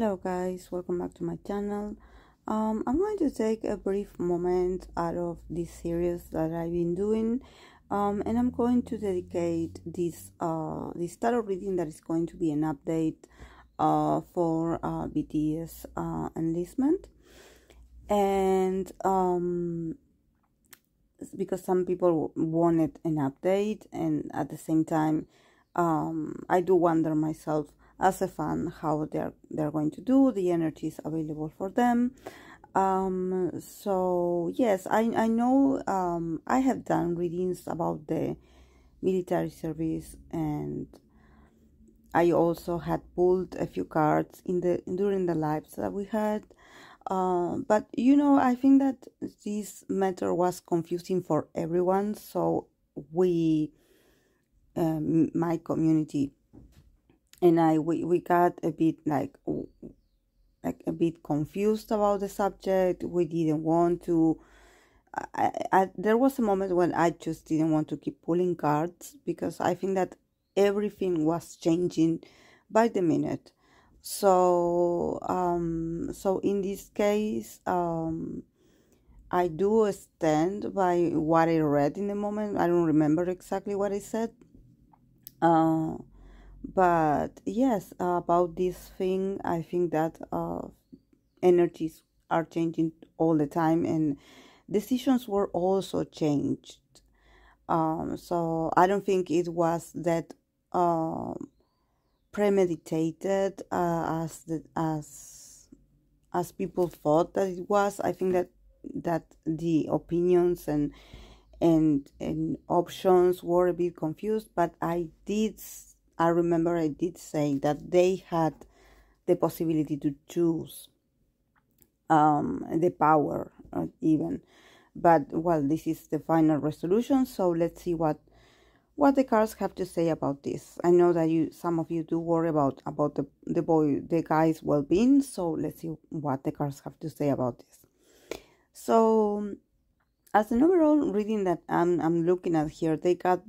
Hello guys, welcome back to my channel. I'm going to take a brief moment out of this series that I've been doing, and I'm going to dedicate this tarot reading that is going to be an update for BTS Enlistment, and because some people wanted an update, and at the same time, I do wonder myself as a fan how they're going to do. The energy is available for them. So yes, I know I have done readings about the military service, and I also had pulled a few cards during the lives that we had. But you know, I think that this matter was confusing for everyone, so my community and we got a bit like a bit confused about the subject. We didn't want to. There was a moment when I just didn't want to keep pulling cards because I think that everything was changing by the minute. So so in this case, I do stand by what I read in the moment. I don't remember exactly what I said. But yes, about this thing, I think that energies are changing all the time, and decisions were also changed. So I don't think it was that premeditated as people thought that it was. I think that the opinions and options were a bit confused, but I remember I did say that they had the possibility to choose, the power even. But well, this is the final resolution, so let's see what the cards have to say about this. I know that some of you do worry about the guy's well-being, so let's see what the cards have to say about this. So as an overall reading that I'm looking at here, they got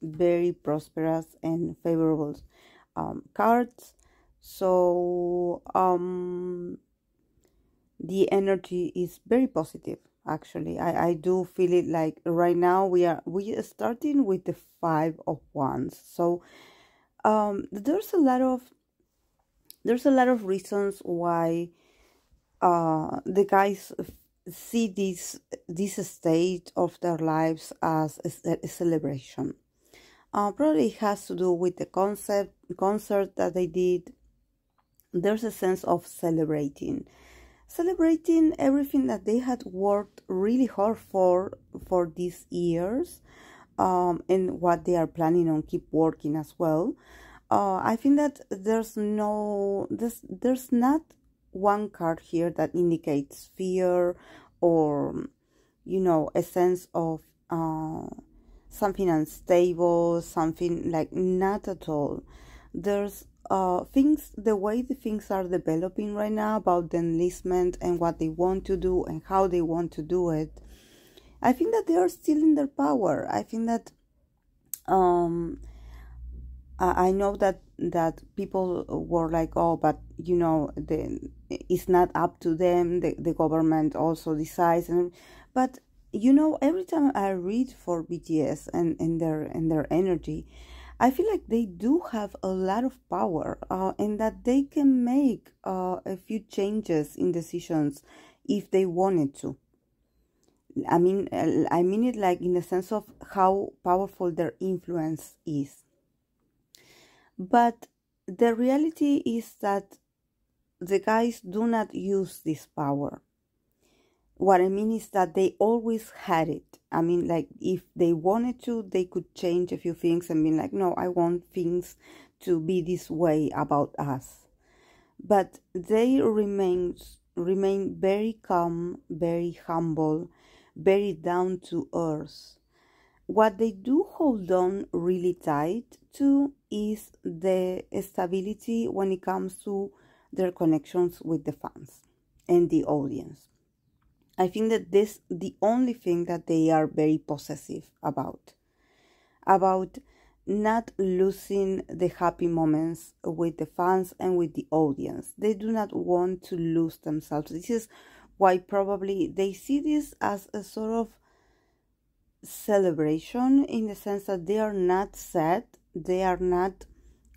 very prosperous and favorable cards. So the energy is very positive. Actually, I do feel it like right now we are starting with the 5 of Wands. So there's a lot of reasons why the guys see this stage of their lives as a celebration. Probably it has to do with the concert that they did. There's a sense of celebrating everything that they had worked really hard for these years, and what they are planning on keep working as well. I think that there's not one card here that indicates fear or, you know, a sense of something unstable, something like, not at all. There's the way the things are developing right now about the enlistment and what they want to do and how they want to do it. I think that they are still in their power. I think that I know that people were like, oh, but you know, it's not up to them. The government also decides, but you know, every time I read for BTS and their energy, I feel like they do have a lot of power, and that they can make a few changes in decisions if they wanted to. I mean it like in the sense of how powerful their influence is. But the reality is that the guys do not use this power. What I mean is that they always had it. I mean, like, if they wanted to, they could change a few things and be like, no, I want things to be this way about us. But they remain very calm, very humble, very down to earth. What they do hold on really tight to is the stability when it comes to their connections with the fans and the audience. I think that this the only thing that they are very possessive about not losing the happy moments with the fans and with the audience. They do not want to lose themselves. This is why probably they see this as a sort of celebration, in the sense that they are not sad, they are not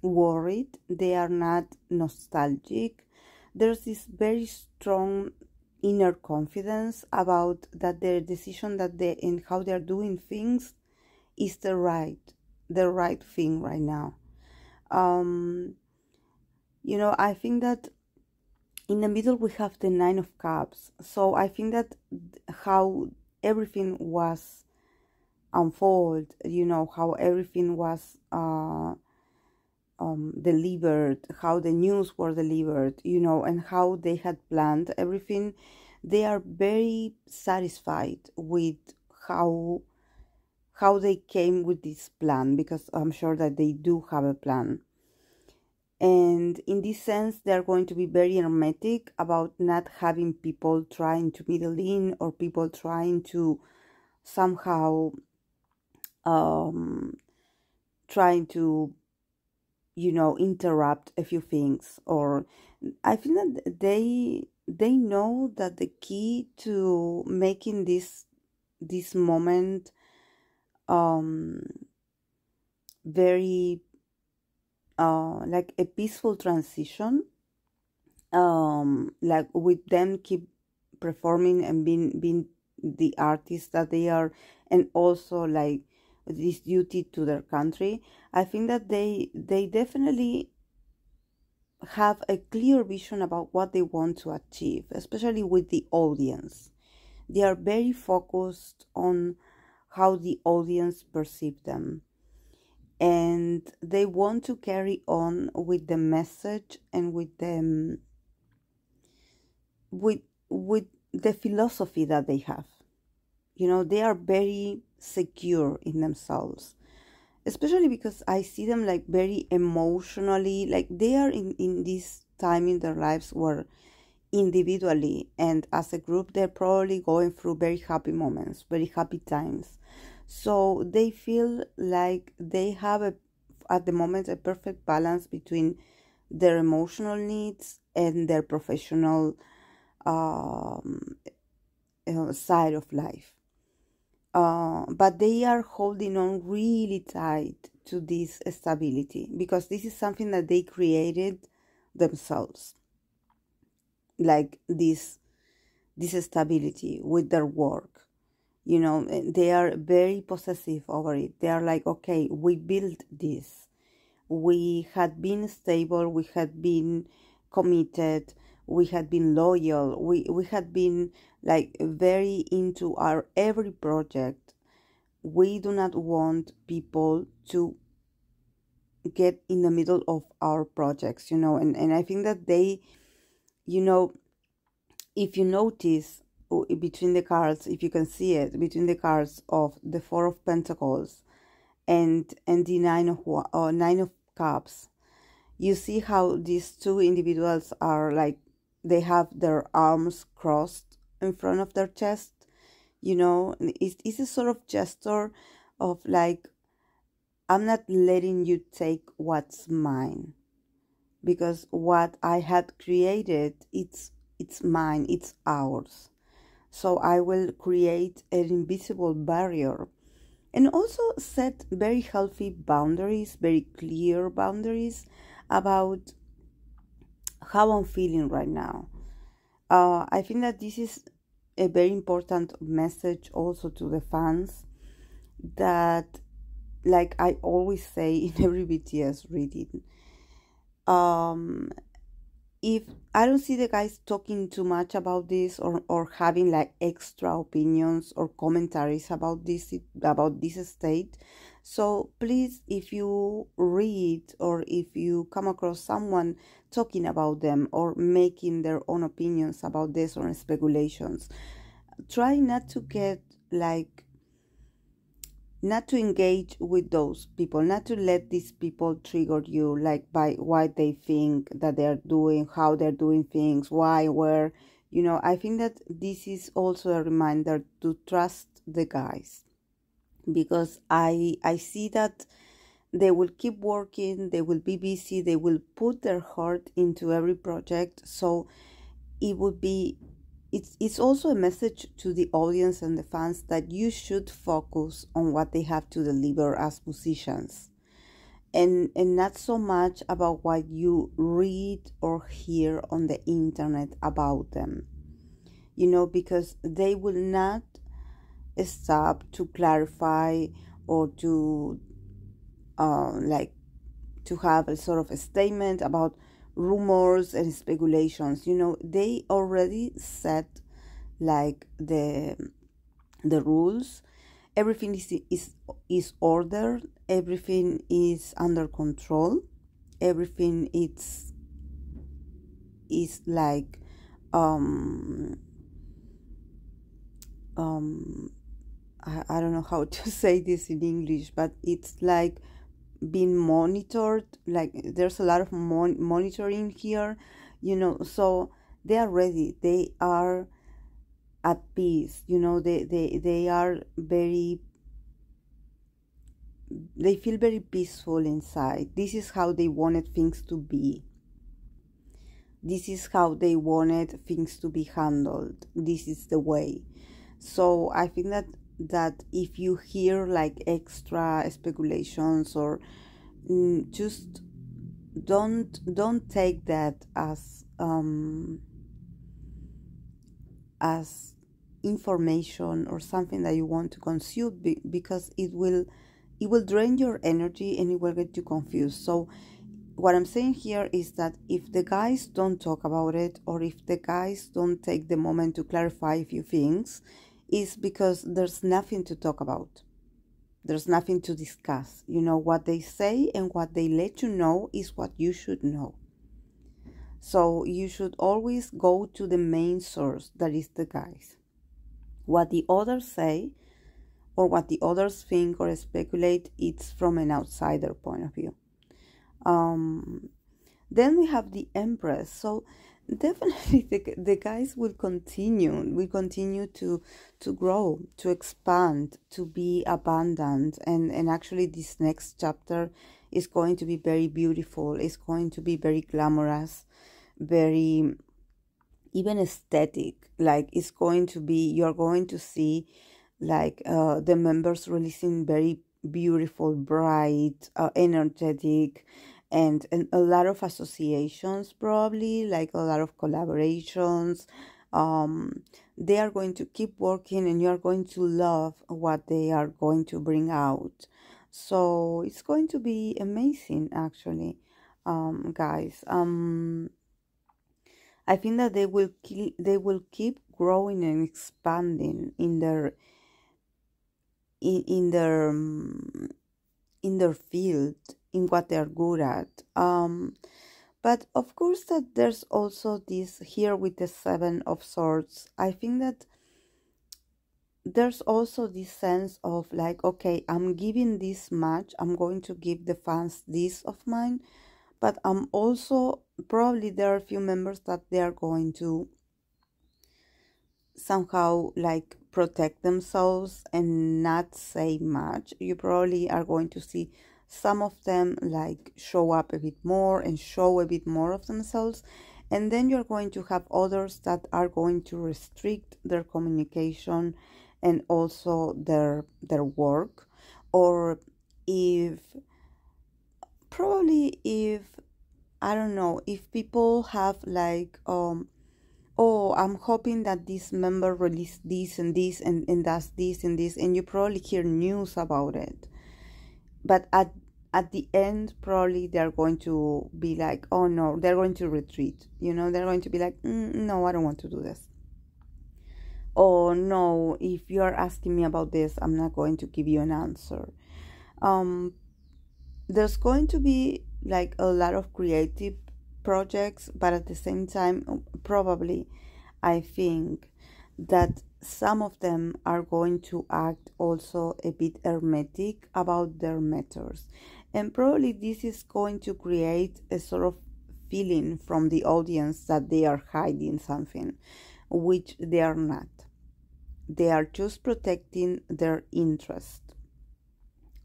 worried, they are not nostalgic. There's this very strong inner confidence about that their decision that they and how they're doing things is the right thing right now. I think that in the middle we have the Nine of Cups. So I think that how everything was unfold, how everything was delivered, how the news were delivered, and how they had planned everything. They are very satisfied with how they came with this plan, because I'm sure that they do have a plan. And in this sense, they're going to be very hermetic about not having people trying to meddle in, or people trying to somehow trying to interrupt a few things. Or I think that they know that the key to making this moment very like a peaceful transition, like with them keep performing and being the artists that they are, and also like this duty to their country. I think that they definitely have a clear vision about what they want to achieve, especially with the audience. They are very focused on how the audience perceive them, and they want to carry on with the message and with them with the philosophy that they have. They are very secure in themselves, especially because I see them like very emotionally, like they are in this time in their lives where individually and as a group they're probably going through very happy moments, very happy times. So they feel like they have at the moment a perfect balance between their emotional needs and their professional side of life. But they are holding on really tight to this stability, because this is something that they created themselves, like this stability with their work. They are very possessive over it. They are like, okay, we built this, we had been stable, we had been committed, we had been loyal, we had been like very into our every project. We do not want people to get in the middle of our projects, and I think that they, if you notice between the cards, if you can see it between the cards of the Four of Pentacles and the Nine of Cups, you see how these two individuals are like, they have their arms crossed in front of their chest. It's a sort of gesture of like, I'm not letting you take what's mine, because what I had created, it's mine, it's ours. So I will create an invisible barrier, and also set very healthy boundaries, very clear boundaries about how I'm feeling right now. I think that this is a very important message also to the fans, that, like I always say in every BTS reading, if I don't see the guys talking too much about this, or having like extra opinions or commentaries about this state. So please, if you read or if you come across someone talking about them or making their own opinions about this or speculations, try not to get like, not to engage with those people, not to let these people trigger you, like by what they think that they're doing, how they're doing things, why, where. I think that this is also a reminder to trust the guys, because I see that They will keep working, they will be busy, they will put their heart into every project. So it would be, it's also a message to the audience and the fans that you should focus on what they have to deliver as musicians, and not so much about what you read or hear on the internet about them, because they will not stop to clarify or to like to have a sort of a statement about rumors and speculations. They already set like the rules. Everything is ordered, everything is under control, everything is like I don't know how to say this in English, but it's like being monitored. Like there's a lot of monitoring here, so they are ready, they are at peace, they are very, they feel very peaceful inside. This is how they wanted things to be. This is how they wanted things to be handled. This is the way. So I think that if you hear like extra speculations or just don't take that as information or something that you want to consume, because it will drain your energy and it will get you confused. So what I'm saying here is that if the guys don't talk about it, or if the guys don't take the moment to clarify a few things, is because there's nothing to talk about. There's nothing to discuss. What they say and what they let you know is what you should know. So you should always go to the main source, that is the guys. What the others say or what the others think or speculate, it's from an outsider point of view. Then we have the Empress. So definitely the guys will continue to grow, to expand, to be abundant, and actually this next chapter is going to be very beautiful. It's going to be very glamorous, very even aesthetic. Like it's going to be, you're going to see like the members releasing very beautiful, bright, energetic, and a lot of associations, probably like a lot of collaborations. They are going to keep working, and you are going to love what they are going to bring out. So it's going to be amazing, actually, guys. I think that they will keep growing and expanding in their in their in their field, in what they're good at. But of course that there's also this here with the Seven of Swords. I think that there's also this sense of like, okay, I'm giving this much, I'm going to give the fans this of mine, but I'm also, probably there are a few members that they are going to somehow like protect themselves and not say much. You probably are going to see some of them like show up a bit more and show a bit more of themselves, and then you're going to have others that are going to restrict their communication and also their work. Or if I don't know, if people have like oh, I'm hoping that this member released this and this and does this and this, and you probably hear news about it. But at the end, probably they're going to be like, oh no, they're going to retreat. They're going to be like, no, I don't want to do this. Oh no, if you're asking me about this, I'm not going to give you an answer. There's going to be like a lot of creative projects, but at the same time, probably I think that some of them are going to act also a bit hermetic about their matters, and probably this is going to create a sort of feeling from the audience that they are hiding something, which they are not. They are just protecting their interest.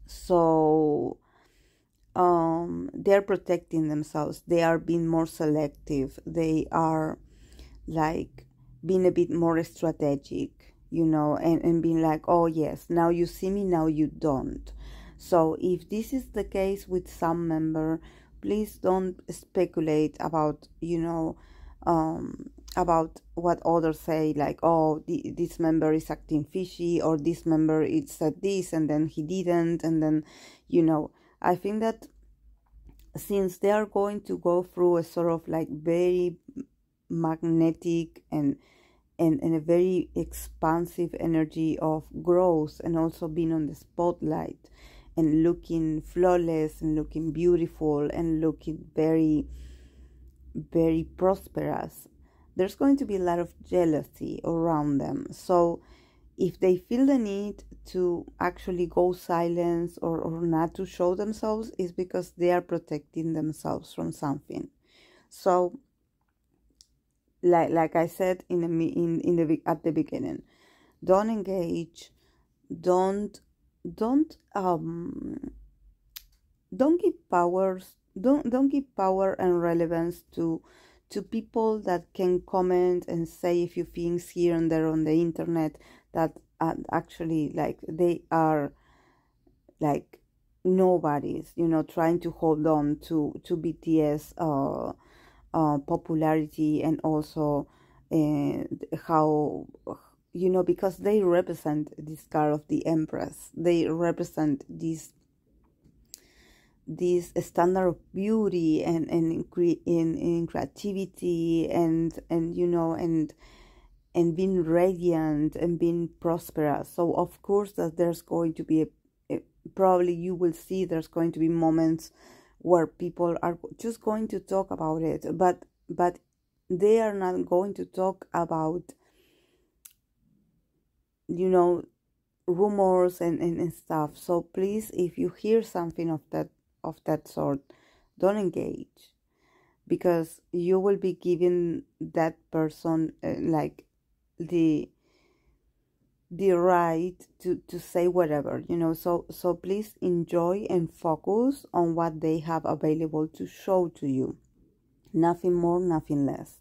So they're protecting themselves. They are being more selective. They are like being a bit more strategic, and being like, oh yes, now you see me, now you don't. So if this is the case with some member, please don't speculate about, about what others say, like, oh, this member is acting fishy, or this member it said this and then he didn't, and then, I think that since they are going to go through a sort of like very magnetic and a very expansive energy of growth, and also being on the spotlight and looking flawless and looking beautiful and looking very, very prosperous, there's going to be a lot of jealousy around them. So if they feel the need to actually go silent or not to show themselves, is because they are protecting themselves from something. So like I said at the beginning, don't engage, don't don't don't give powers don't give power and relevance to people that can comment and say a few things here and there on the internet that actually, like, they are like nobodies, trying to hold on to BTS popularity, and also how, because they represent this card of the Empress. They represent this standard of beauty and in creativity and being radiant and being prosperous. So of course that there's going to be probably you will see there's going to be moments where people are just going to talk about it, but they are not going to talk about, rumors and stuff. So please, if you hear something of that sort, don't engage, because you will be giving that person like the right to say whatever, so please enjoy and focus on what they have available to show to you. Nothing more, nothing less.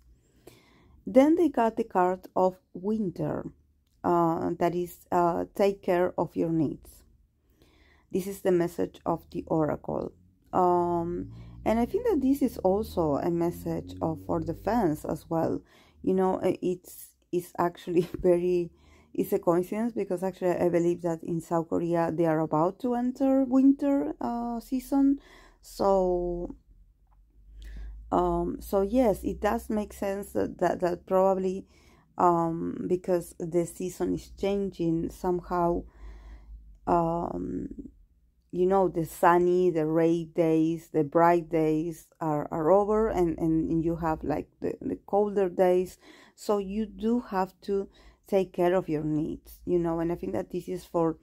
Then they got the card of Winter, that is, take care of your needs. This is the message of the Oracle. And I think that this is also a message for the fans as well. It's actually it's a coincidence, because actually I believe that in South Korea they are about to enter winter season. So yes, it does make sense that probably because the season is changing somehow, the sunny, the ray days, the bright days are over, and you have like the colder days. So you do have to take care of your needs, and I think that this is for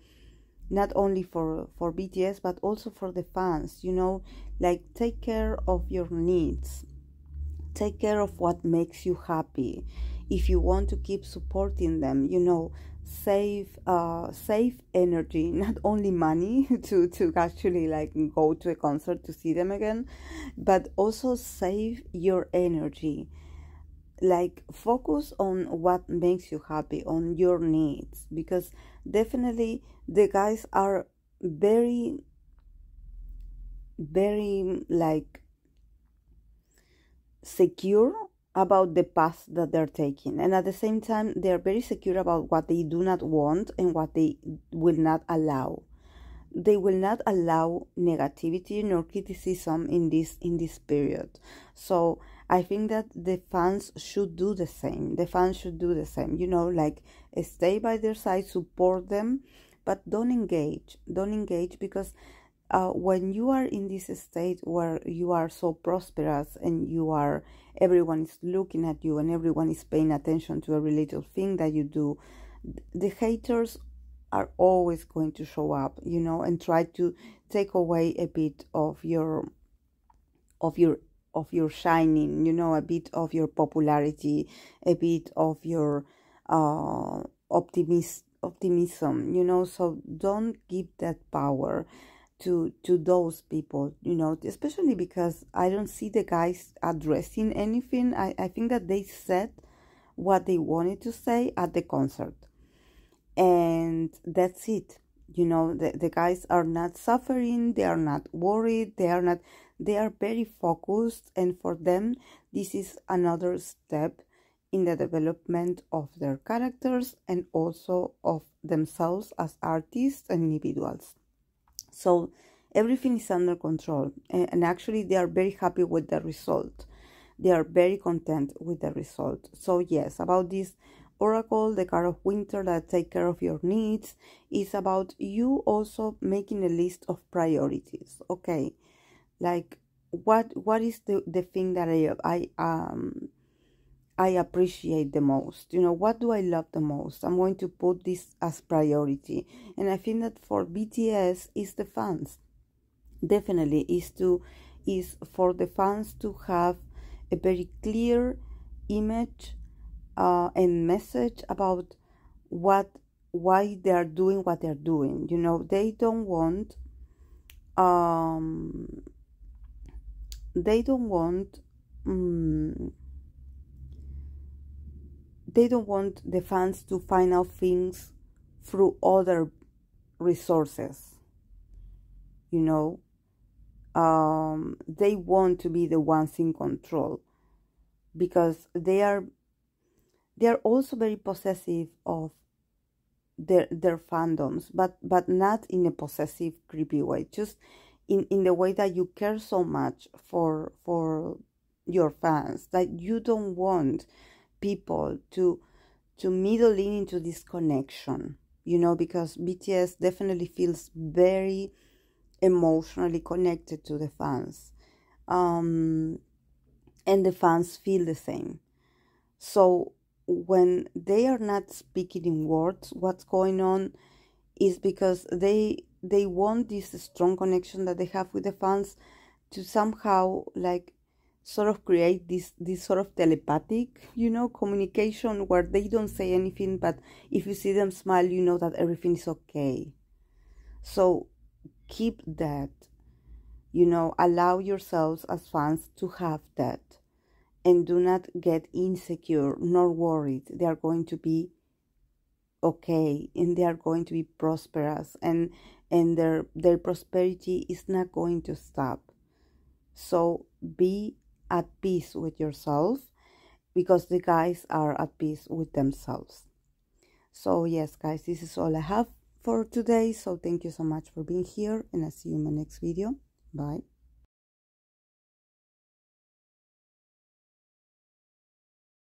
not only for BTS, but also for the fans, like, take care of your needs. Take care of what makes you happy. If you want to keep supporting them, save energy, not only money to actually like go to a concert to see them again, but also save your energy. Like, focus on what makes you happy, on your needs, because definitely the guys are very, very like secure about the path that they're taking, and at the same time they're very secure about what they do not want and what they will not allow. They will not allow negativity nor criticism in this period. So I think that the fans should do the same. Like, stay by their side, support them, but don't engage, because when you are in this state where you are so prosperous and everyone is looking at you and everyone is paying attention to every little thing that you do, the haters are always going to show up, and try to take away a bit of your shining, a bit of your popularity, a bit of your optimism, so don't give that power to those people, you know, especially because I don't see the guys addressing anything. I think that they said what they wanted to say at the concert, and that's it. You know, the guys are not suffering, they are not worried, they are very focused, and for them this is another step in the development of their characters and also of themselves as artists and individuals. So everything is under control, and actually they are very happy with the result. They are very content with the result. So yes, about this oracle, the card of winter that take care of your needs, is about you also making a list of priorities. Okay, like what is the thing that I appreciate the most? You know, what do I love the most? I'm going to put this as priority. And I think that for BTS is the fans. Definitely is for the fans to have a very clear image and message about why they are doing what they're doing. You know, they don't want they don't want they don't want the fans to find out things through other resources. You know, they want to be the ones in control, because they are also very possessive of their fandoms, but not in a possessive, creepy way, just in the way that you care so much for your fans that you don't want people to middle into this connection, you know, because BTS definitely feels very emotionally connected to the fans, and the fans feel the same. So when they are not speaking in words what's going on, is because they want this strong connection that they have with the fans to somehow like sort of create this sort of telepathic, you know, communication where they don't say anything, but if you see them smile, you know that everything is okay. So keep that, you know, allow yourselves as fans to have that, and do not get insecure nor worried. They are going to be okay, and they are going to be prosperous, and their prosperity is not going to stop. So be at peace with yourself, because the guys are at peace with themselves. So yes, guys, this is all I have for today. So thank you so much for being here, and I'll see you in my next video. Bye.